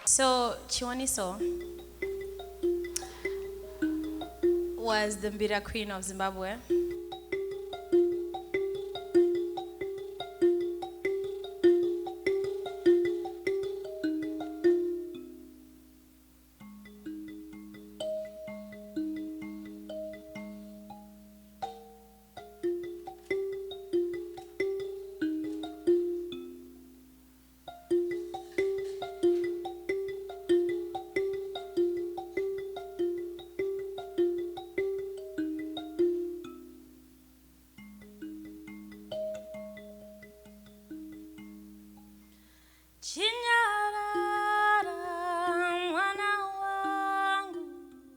So Chiwoniso was the Mbira Queen of Zimbabwe.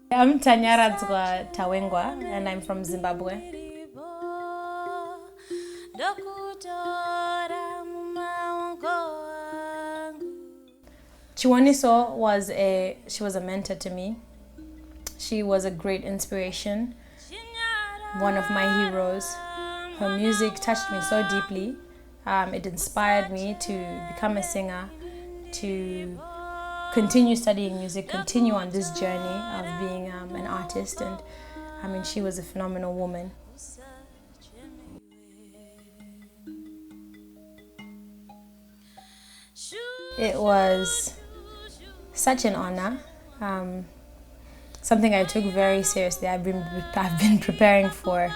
I'm Tanyaradzwa Tawengwa and I'm from Zimbabwe. Chiwoniso she was a mentor to me. She was a great inspiration, one of my heroes. Her music touched me so deeply. It inspired me to become a singer, to continue studying music, continue on this journey of being an artist. And I mean, she was a phenomenal woman. It was such an honor, something I took very seriously. I've been preparing for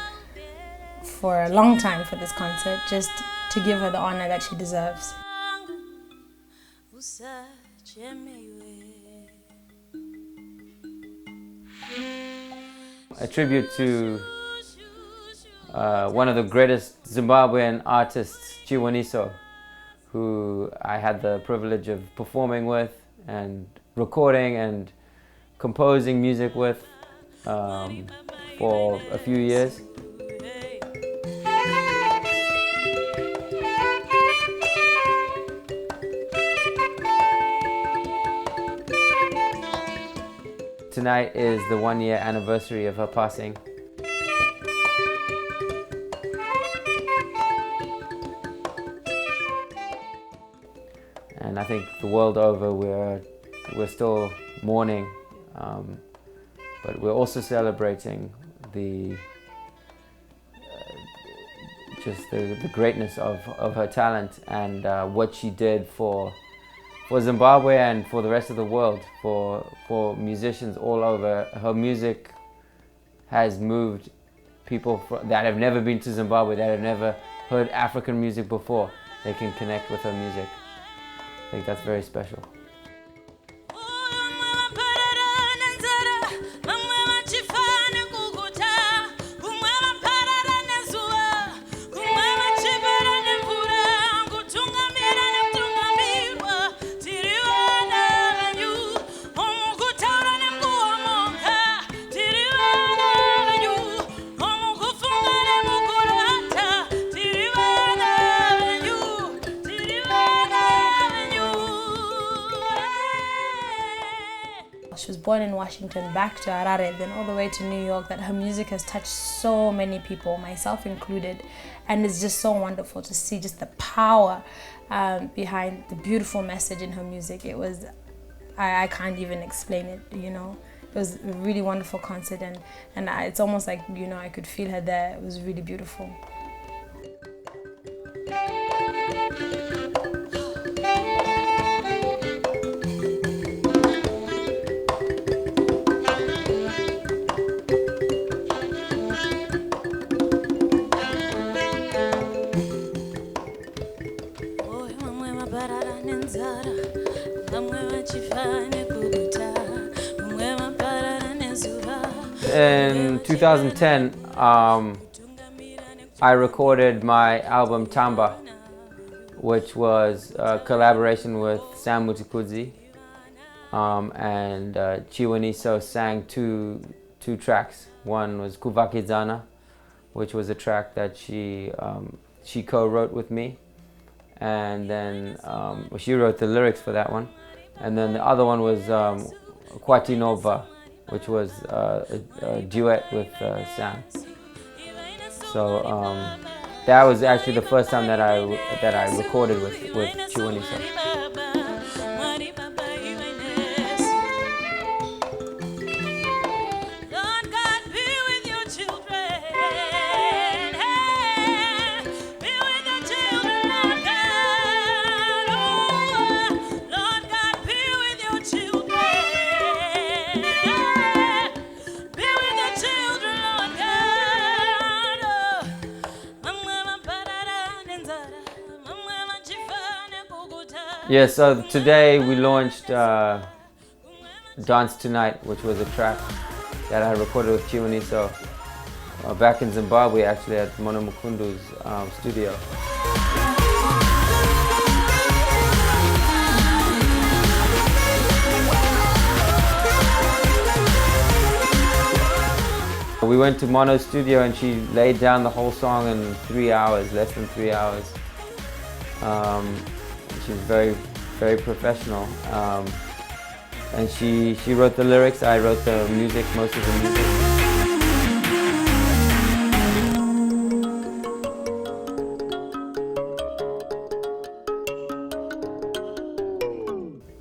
a long time for this concert, just to give her the honor that she deserves. A tribute to one of the greatest Zimbabwean artists, Chiwoniso, who I had the privilege of performing with and recording and composing music with for a few years. Tonight is the 1-year anniversary of her passing. And I think the world over we're still mourning, but we're also celebrating the greatness of her talent and what she did for Zimbabwe and for the rest of the world, for musicians all over. Her music has moved people that have never been to Zimbabwe, that have never heard African music before. They can connect with her music. I think that's very special. She was born in Washington, back to Harare, then all the way to New York. That her music has touched so many people, myself included, and it's just so wonderful to see just the power behind the beautiful message in her music. It was, I can't even explain it, you know. It was a really wonderful concert, and it's almost like, you know, I could feel her there. It was really beautiful. In 2010, I recorded my album Tamba, which was a collaboration with Sam Mutikudzi, and Chiwoniso sang two tracks. One was Kuvakidzana, which was a track that she co-wrote with me, and then she wrote the lyrics for that one, and then the other one was Kwatinova, which was a duet with Sam. So that was actually the first time that I recorded with Chiwoniso. Yeah, so today we launched Dance Tonight, which was a track that I recorded with Chiwaniso back in Zimbabwe, actually at Mono Mukundu's studio. We went to Mono's studio and she laid down the whole song in 3 hours, less than 3 hours. She's very, very professional. And she wrote the lyrics, I wrote the music, most of the music.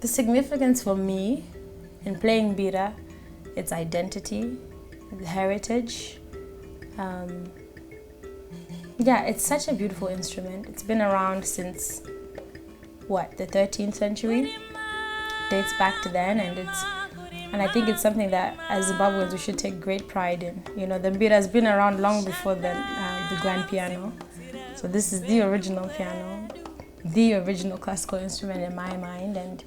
The significance for me in playing Mbira, its identity, the heritage. Yeah, it's such a beautiful instrument. It's been around since, what, the 13th century? Dates back to then, and I think it's something that as Zimbabweans we should take great pride in. You know, the Mbira has been around long before the grand piano. So this is the original piano, the original classical instrument in my mind. And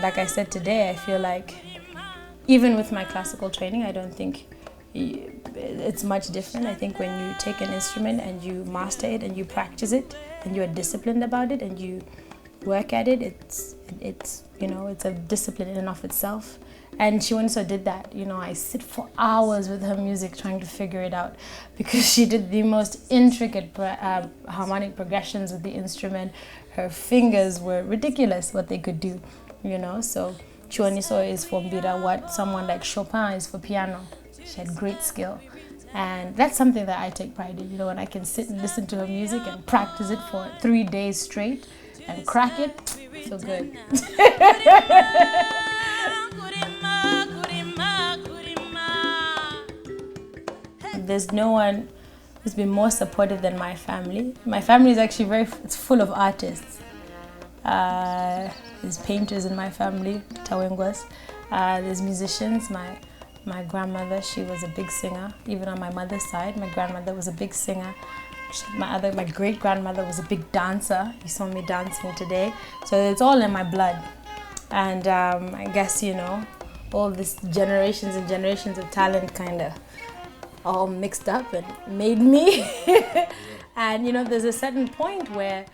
like I said today, I feel like even with my classical training, I don't think it's much different. I think when you take an instrument and you master it and you practice it and you're disciplined about it and you work at it, it's you know, it's a discipline in and of itself. And Chiwaniso did that. You know, I sit for hours with her music trying to figure it out because she did the most intricate harmonic progressions with the instrument. Her fingers were ridiculous what they could do, you know. So Chiwaniso is for Mbira what someone like Chopin is for piano. She had great skill. And that's something that I take pride in, you know, when I can sit and listen to her music and practice it for 3 days straight and crack it, I feel good. There's no one who's been more supportive than my family. My family is actually it's full of artists. There's painters in my family, Tawengwas. There's musicians. My grandmother, she was a big singer. Even on my mother's side, my grandmother was a big singer. My great-grandmother was a big dancer. You saw me dancing today. So it's all in my blood. And I guess, you know, all this generations and generations of talent kind of all mixed up and made me. And, you know, there's a certain point where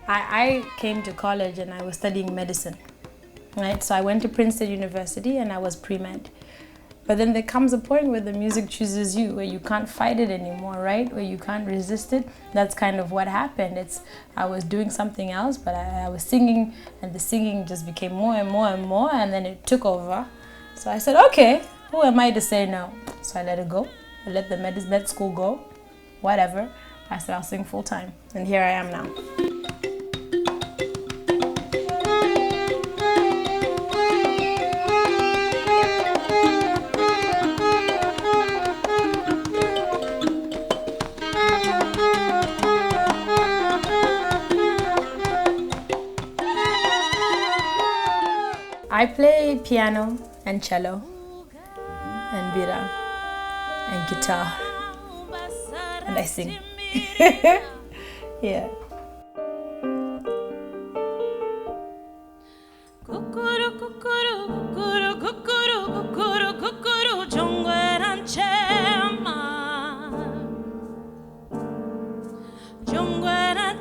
I came to college and I was studying medicine, right? So I went to Princeton University and I was pre-med. But then there comes a point where the music chooses you, where you can't fight it anymore, right? Where you can't resist it. That's kind of what happened. I was doing something else, but I was singing, and the singing just became more and more and more, and then it took over. So I said, okay, who am I to say no? So I let it go. I let the med school go, whatever. I said I'll sing full time, and here I am now. I play piano and cello and Mbira and guitar and I sing. Yeah. Jongwera